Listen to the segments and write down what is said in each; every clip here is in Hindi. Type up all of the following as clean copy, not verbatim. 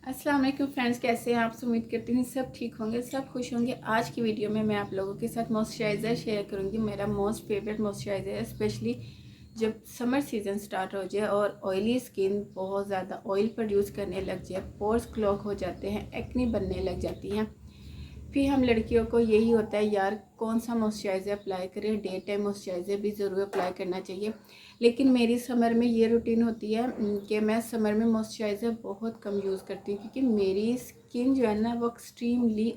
अस्सलाम वालेकुम फ्रेंड्स, कैसे हैं आप? उम्मीद करती हूँ सब ठीक होंगे, सब खुश होंगे। आज की वीडियो में मैं आप लोगों के साथ मॉइस्चराइज़र शेयर करूँगी। मेरा मोस्ट फेवरेट मॉइस्चराइज़र है, स्पेशली जब समर सीज़न स्टार्ट हो जाए और ऑयली स्किन बहुत ज़्यादा ऑयल प्रोड्यूस करने लग जाए, पोर्स क्लॉग हो जाते हैं, एक्ने बनने लग जाती हैं। फिर हम लड़कियों को यही होता है यार कौन सा मॉइस्चराइज़र अप्लाई करें, डे टाइम मॉइस्चराइज़र भी ज़रूर अप्लाई करना चाहिए। लेकिन मेरी समर में ये रूटीन होती है कि मैं समर में मॉइस्चराइज़र बहुत कम यूज़ करती हूँ, क्योंकि मेरी स्किन जो है ना वो एक्सट्रीमली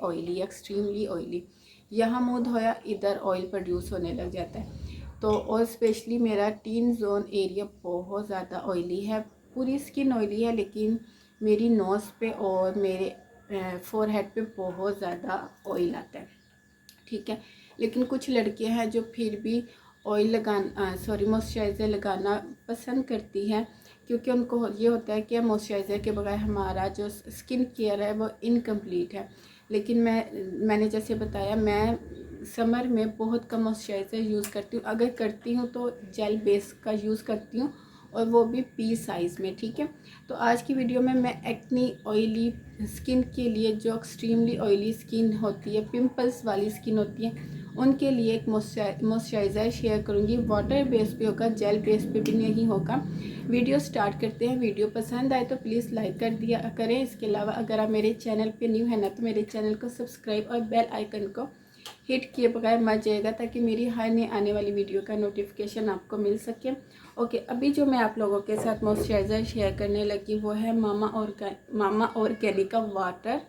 ऑयली। यहाँ मुँह धोया इधर ऑयल प्रोड्यूस होने लग जाता है। तो और स्पेशली मेरा टीन जोन एरिया बहुत ज़्यादा ऑयली है। पूरी स्किन ऑयली है, लेकिन मेरी नोज़ पे और मेरे फोरहेड पे बहुत ज़्यादा ऑयल आता है, ठीक है। लेकिन कुछ लड़कियां हैं जो फिर भी ऑयल मॉइस्चराइज़र लगाना पसंद करती हैं, क्योंकि उनको ये होता है कि मॉइस्चराइज़र के बगैर हमारा जो स्किन केयर है वो इनकम्प्लीट है। लेकिन मैंने जैसे बताया, मैं समर में बहुत कम मॉइस्चराइज़र यूज़ करती हूँ। अगर करती हूँ तो जेल बेस का यूज़ करती हूँ, और वो भी पी साइज़ में, ठीक है। तो आज की वीडियो में मैं एक्नी ऑयली स्किन के लिए, जो एक्सट्रीमली ऑयली स्किन होती है, पिंपल्स वाली स्किन होती है, उनके लिए एक मॉइस्चराइज़र शेयर करूंगी। वाटर बेस पे होगा, जेल बेस पे भी नहीं होगा। वीडियो स्टार्ट करते हैं। वीडियो पसंद आए तो प्लीज़ लाइक कर दिया करें। इसके अलावा अगर आप मेरे चैनल पे न्यू है ना, तो मेरे चैनल को सब्सक्राइब और बेल आइकन को हिट किए बगैर मत जाएगा, ताकि मेरी हर नई आने वाली वीडियो का नोटिफिकेशन आपको मिल सके। ओके, अभी जो मैं आप लोगों के साथ मॉइस्चराइज़र शेयर करने लगी वो है मामा ऑर्गेनिक का वाटर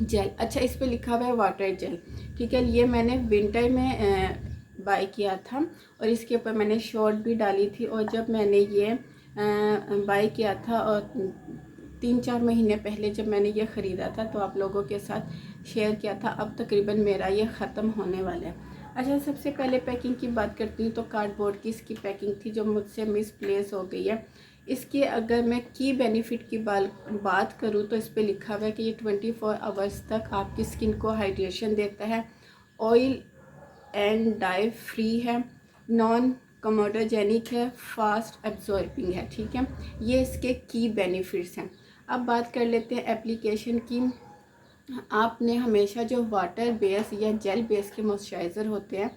जेल। अच्छा, इस पे लिखा हुआ है वाटर जेल, ठीक है। ये मैंने विंटर में बाय किया था, और इसके ऊपर मैंने शॉर्ट भी डाली थी। और जब मैंने ये बाय किया था, और 3-4 महीने पहले जब मैंने ये ख़रीदा था, तो आप लोगों के साथ शेयर किया था। अब तकरीबन मेरा ये ख़त्म होने वाला है। अच्छा, सबसे पहले पैकिंग की बात करती हूँ, तो कार्डबोर्ड की इसकी पैकिंग थी जो मुझसे मिसप्लेस हो गई है। इसके अगर मैं की बेनिफिट की बात करूँ, तो इस पर लिखा हुआ है कि ये 24 आवर्स तक आपकी स्किन को हाइड्रेशन देता है, ऑयल एंड डाई फ्री है, नॉन कमोडोजेनिक है, फास्ट एब्जॉर्बिंग है, ठीक है। ये इसके की बेनिफिट्स हैं। अब बात कर लेते हैं एप्लीकेशन की। आपने हमेशा जो वाटर बेस या जेल बेस के मॉइस्चराइज़र होते हैं,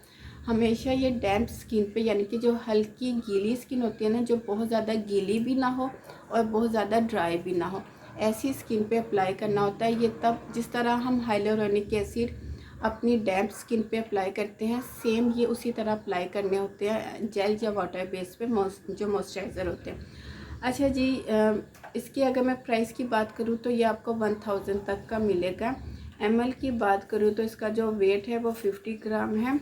हमेशा ये डैम्प स्किन पे, यानी कि जो हल्की गीली स्किन होती है ना, जो बहुत ज़्यादा गीली भी ना हो और बहुत ज़्यादा ड्राई भी ना हो, ऐसी स्किन पे अप्लाई करना होता है। ये तब जिस तरह हम हाइलोरोनिक एसिड अपनी डैम्प स्किन पे अप्लाई करते हैं, सेम ये उसी तरह अप्लाई करने होते हैं जेल या वाटर बेस पे जो मॉइस्चराइज़र होते हैं। अच्छा जी, इसकी अगर मैं प्राइस की बात करूँ तो ये आपको 1000 तक का मिलेगा। ml की बात करूँ तो इसका जो वेट है वो 50 ग्राम है,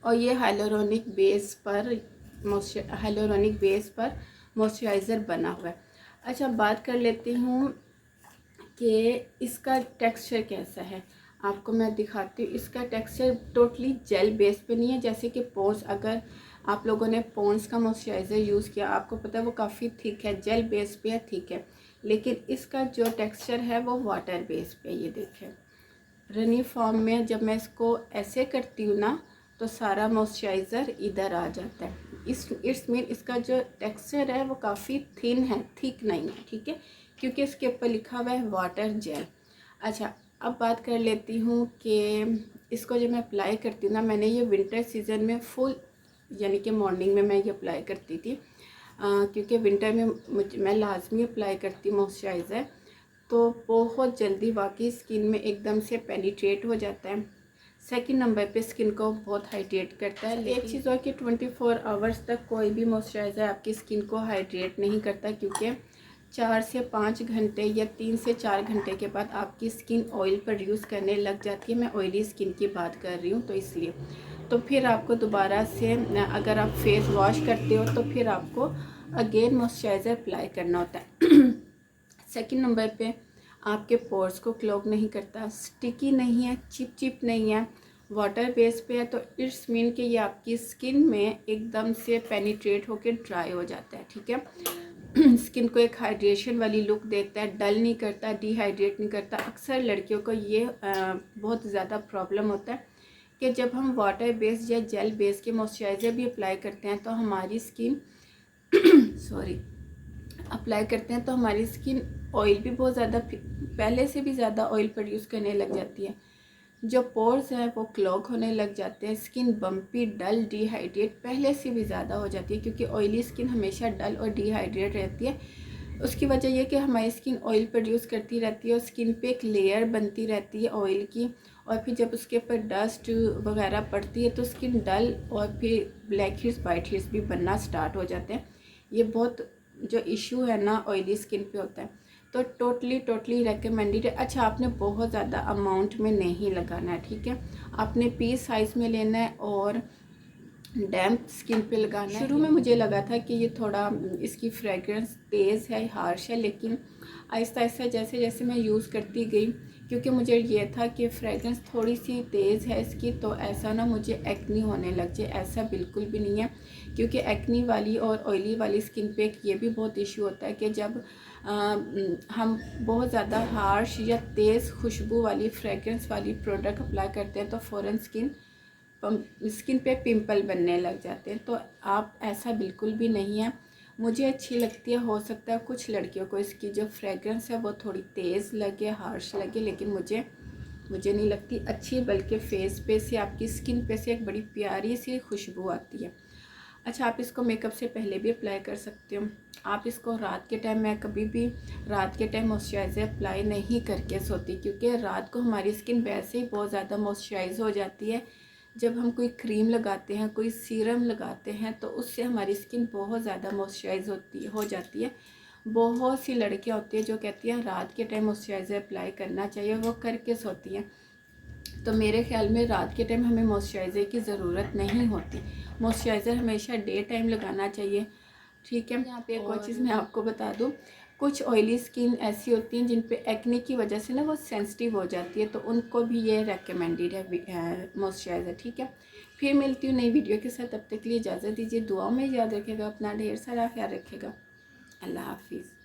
और ये हाइलोरोनिक बेस पर मॉइस्चराइज़र बना हुआ है। अच्छा, बात कर लेती हूँ कि इसका टेक्सचर कैसा है, आपको मैं दिखाती हूँ। इसका टेक्सचर टोटली जेल बेस पे नहीं है, जैसे कि पॉन्ड्स, अगर आप लोगों ने पॉन्ड्स का मॉइस्चराइज़र यूज़ किया, आपको पता है वो काफ़ी थिक है, जेल बेस पे है, ठीक है। लेकिन इसका जो टेक्सचर है वो वाटर बेस पे। ये देखें, रनी फॉर्म में जब मैं इसको ऐसे करती हूँ ना, तो सारा मॉइस्चराइज़र इधर आ जाता है। इट्स मीन इसका जो टेक्सचर है वो काफ़ी थिन है, थिक नहीं है, ठीक है, क्योंकि इसके ऊपर लिखा हुआ है वाटर जेल। अच्छा, अब बात कर लेती हूँ कि इसको जब मैं अप्लाई करती हूँ ना, मैंने ये विंटर सीज़न में फुल, यानी कि मॉर्निंग में मैं ये अप्लाई करती थी, क्योंकि विंटर में मैं लाजमी अप्लाई करती मॉइस्चराइज़र, तो बहुत जल्दी वाकई स्किन में एकदम से पेनिट्रेट हो जाता है। सेकंड नंबर पे स्किन को बहुत हाइड्रेट करता है। एक चीज़ और कि 24 आवर्स तक कोई भी मॉइस्चराइज़र आपकी स्किन को हाइड्रेट नहीं करता, क्योंकि 4 से 5 घंटे या 3 से 4 घंटे के बाद आपकी स्किन ऑयल प्रोड्यूस करने लग जाती है। मैं ऑयली स्किन की बात कर रही हूँ, तो इसलिए तो फिर आपको दोबारा से, अगर आप फेस वॉश करते हो, तो फिर आपको अगेन मॉइस्चराइज़र अप्लाई करना होता है। सेकंड नंबर पे आपके पोर्स को क्लॉग नहीं करता, स्टिकी नहीं है, चिप नहीं है, वाटर बेस पे है, तो इट्स मीन कि ये आपकी स्किन में एकदम से पेनिट्रेट होकर ड्राई हो जाता है, ठीक है। स्किन को एक हाइड्रेशन वाली लुक देता है, डल नहीं करता, डिहाइड्रेट नहीं करता। अक्सर लड़कियों को ये बहुत ज़्यादा प्रॉब्लम होता है कि जब हम वाटर बेस या जेल बेस के मॉइस्चराइज़र भी अप्लाई करते हैं, तो हमारी स्किन सॉरी अप्लाई करते हैं तो हमारी स्किन ऑयल भी बहुत ज़्यादा पहले से भी ज़्यादा ऑयल प्रोड्यूस करने लग जाती है। जो पोर्स हैं वो क्लॉग होने लग जाते हैं, स्किन बम्पी, डल, डिहाइड्रेट पहले से भी ज़्यादा हो जाती है, क्योंकि ऑयली स्किन हमेशा डल और डिहाइड्रेट रहती है। उसकी वजह यह कि हमारी स्किन ऑयल प्रोड्यूस करती रहती है और स्किन पे एक लेयर बनती रहती है ऑयल की, और फिर जब उसके ऊपर डस्ट वगैरह पड़ती है तो स्किन डल और फिर ब्लैक हेड्स, वाइट हेड्स भी बनना स्टार्ट हो जाते हैं। ये बहुत जो इशू है ना ऑयली स्किन पे होता है। तो टोटली रेकमेंडेड है। अच्छा, आपने बहुत ज़्यादा अमाउंट में नहीं लगाना है, ठीक है। आपने पीस साइज़ में लेना है और डैम्प स्किन पे लगाना है। शुरू में मुझे लगा था कि ये थोड़ा इसकी फ्रेगरेंस तेज़ है, हार्श है, लेकिन आहिस्ता आहिस्ता जैसे जैसे मैं यूज़ करती गई, क्योंकि मुझे ये था कि फ्रेगरेंस थोड़ी सी तेज़ है इसकी, तो ऐसा ना मुझे एक्नी होने लग जाए, ऐसा बिल्कुल भी नहीं है। क्योंकि एक्नी वाली और ऑयली वाली स्किन पे ये भी बहुत इशू होता है कि जब हम बहुत ज़्यादा हार्श या तेज़ खुशबू वाली फ्रेगरेंस वाली प्रोडक्ट अप्लाई करते हैं तो फ़ौरन स्किन पे पिंपल बनने लग जाते हैं। तो आप ऐसा बिल्कुल भी नहीं है। मुझे अच्छी लगती है, हो सकता है कुछ लड़कियों को इसकी जो फ्रेगरेंस है वो थोड़ी तेज़ लगे, हार्श लगे, लेकिन मुझे नहीं लगती अच्छी, बल्कि फेस पे से, आपकी स्किन पे से एक बड़ी प्यारी सी खुशबू आती है। अच्छा, आप इसको मेकअप से पहले भी अप्लाई कर सकते हो। आप इसको रात के टाइम, मैं कभी भी रात के टाइम मॉइस्चराइज़र अप्लाई नहीं करके सोती, क्योंकि रात को हमारी स्किन वैसे ही बहुत ज़्यादा मॉइस्चराइज हो जाती है। जब हम कोई क्रीम लगाते हैं, कोई सीरम लगाते हैं, तो उससे हमारी स्किन बहुत ज़्यादा मॉइस्चराइज हो जाती है। बहुत सी लड़कियां होती हैं जो कहती हैं रात के टाइम मॉइस्चराइज़र अप्लाई करना चाहिए, वो करके सोती हैं। तो मेरे ख्याल में रात के टाइम हमें मॉइस्चराइज़र की ज़रूरत नहीं होती। मॉइस्चराइज़र हमेशा डे टाइम लगाना चाहिए, ठीक है। यहाँ पे एक और चीज़ मैं आपको बता दूँ, कुछ ऑयली स्किन ऐसी होती हैं जिन पे एक्ने की वजह से ना वो सेंसिटिव हो जाती है, तो उनको भी ये रेकमेंडेड है मॉइस्चराइज़र, ठीक है। फिर मिलती हूँ नई वीडियो के साथ, तब तक के लिए इजाज़त दीजिए। दुआओं में याद रखेगा अपना, ढेर सारा ख्याल रखेगा। अल्लाह हाफिज़।